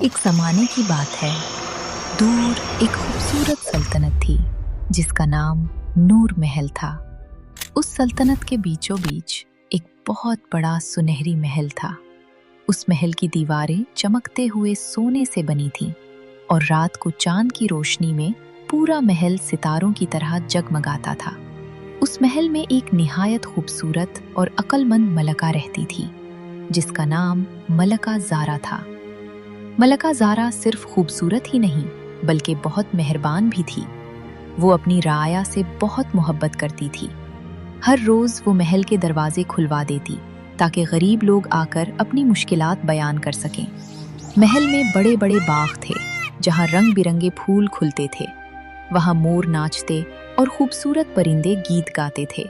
एक ज़माने की बात है। दूर एक खूबसूरत सल्तनत थी जिसका नाम नूर महल था। उस सल्तनत के बीचों बीच एक बहुत बड़ा सुनहरी महल था। उस महल की दीवारें चमकते हुए सोने से बनी थीं और रात को चांद की रोशनी में पूरा महल सितारों की तरह जगमगाता था। उस महल में एक निहायत खूबसूरत और अक्लमंद मलका रहती थी जिसका नाम मलका ज़ारा था। मलका ज़ारा सिर्फ खूबसूरत ही नहीं बल्कि बहुत मेहरबान भी थी। वो अपनी राया से बहुत मोहब्बत करती थी। हर रोज़ वो महल के दरवाजे खुलवा देती ताकि गरीब लोग आकर अपनी मुश्किलात बयान कर सकें। महल में बड़े बड़े बाग थे जहाँ रंग बिरंगे फूल खुलते थे। वहाँ मोर नाचते और खूबसूरत परिंदे गीत गाते थे।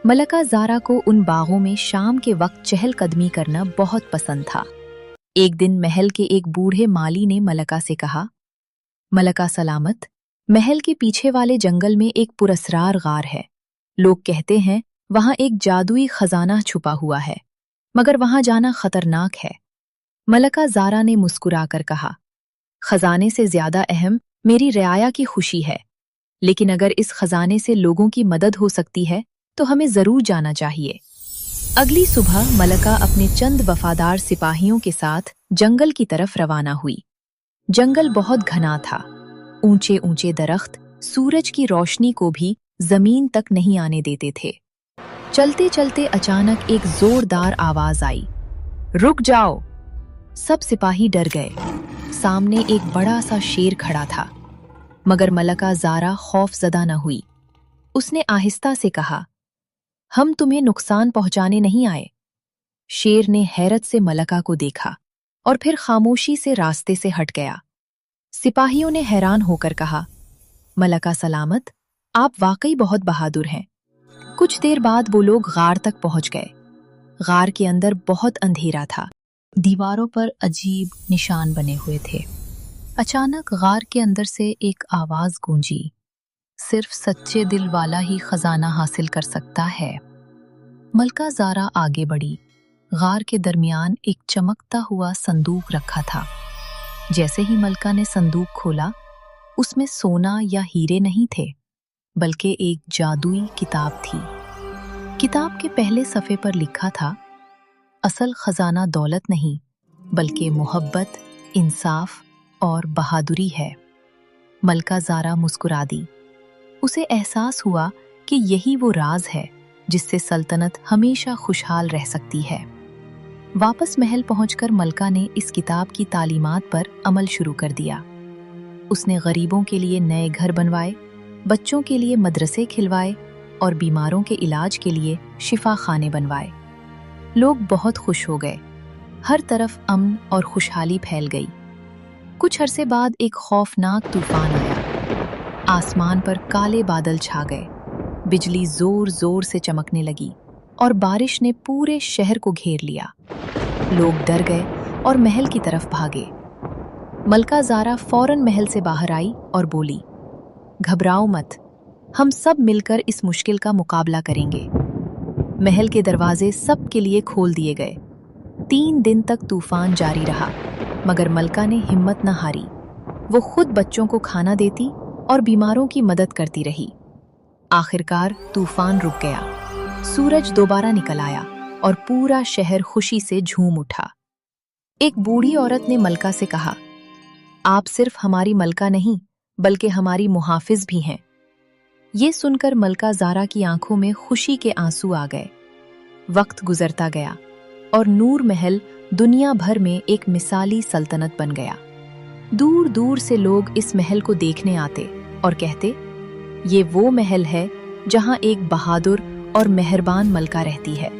मलका ज़ारा को उन बागों में शाम के वक्त चहलकदमी करना बहुत पसंद था। एक दिन महल के एक बूढ़े माली ने मलका से कहा, मलका सलामत, महल के पीछे वाले जंगल में एक पुरस्रार गार है। लोग कहते हैं वहां एक जादुई खजाना छुपा हुआ है, मगर वहां जाना खतरनाक है। मलका ज़ारा ने मुस्कुराकर कहा, खजाने से ज्यादा अहम मेरी रियाया की खुशी है, लेकिन अगर इस खजाने से लोगों की मदद हो सकती है तो हमें जरूर जाना चाहिए। अगली सुबह मलका अपने चंद वफादार सिपाहियों के साथ जंगल की तरफ रवाना हुई। जंगल बहुत घना था। ऊंचे ऊंचे दरख्त सूरज की रोशनी को भी जमीन तक नहीं आने देते थे। चलते चलते अचानक एक जोरदार आवाज आई, रुक जाओ। सब सिपाही डर गए। सामने एक बड़ा सा शेर खड़ा था, मगर मलका ज़ारा खौफजदा न हुई। उसने आहिस्ता से कहा, हम तुम्हें नुकसान पहुंचाने नहीं आए। शेर ने हैरत से मलका को देखा और फिर खामोशी से रास्ते से हट गया। सिपाहियों ने हैरान होकर कहा, मलका सलामत, आप वाकई बहुत बहादुर हैं। कुछ देर बाद वो लोग गार तक पहुंच गए। गार के अंदर बहुत अंधेरा था। दीवारों पर अजीब निशान बने हुए थे। अचानक गार के अंदर से एक आवाज गूंजी, सिर्फ सच्चे दिल वाला ही खजाना हासिल कर सकता है। मलका ज़ारा आगे बढ़ी। गार के दरमियान एक चमकता हुआ संदूक रखा था। जैसे ही मलका ने संदूक खोला, उसमें सोना या हीरे नहीं थे, बल्कि एक जादुई किताब थी। किताब के पहले सफ़े पर लिखा था, असल खजाना दौलत नहीं बल्कि मोहब्बत, इंसाफ और बहादुरी है। मलका ज़ारा मुस्कुरा दी। उसे एहसास हुआ कि यही वो राज है जिससे सल्तनत हमेशा खुशहाल रह सकती है। वापस महल पहुंचकर मलका ने इस किताब की तालीमात पर अमल शुरू कर दिया। उसने गरीबों के लिए नए घर बनवाए, बच्चों के लिए मदरसे खिलवाए और बीमारों के इलाज के लिए शिफा खाने बनवाए। लोग बहुत खुश हो गए। हर तरफ अमन और खुशहाली फैल गई। कुछ अरसे बाद एक खौफनाक तूफान आया। आसमान पर काले बादल छा गए। बिजली जोर जोर से चमकने लगी और बारिश ने पूरे शहर को घेर लिया। लोग डर गए और महल की तरफ भागे। मलका ज़ारा फौरन महल से बाहर आई और बोली, घबराओ मत, हम सब मिलकर इस मुश्किल का मुकाबला करेंगे। महल के दरवाजे सबके लिए खोल दिए गए। 3 दिन तक तूफान जारी रहा, मगर मलका ने हिम्मत न हारी। वो खुद बच्चों को खाना देती और बीमारों की मदद करती रही। आखिरकार तूफान रुक गया। सूरज दोबारा निकल आया और पूरा शहर खुशी से झूम उठा। एक बूढ़ी औरत ने मलका से कहा, आप सिर्फ हमारी मलका नहीं बल्कि हमारी मुहाफिज भी हैं। ये सुनकर मलका ज़ारा की आंखों में खुशी के आंसू आ गए। वक्त गुजरता गया और नूर महल दुनिया भर में एक मिसाली सल्तनत बन गया। दूर दूर से लोग इस महल को देखने आते और कहते, ये वो महल है जहां एक बहादुर और मेहरबान मलका रहती है।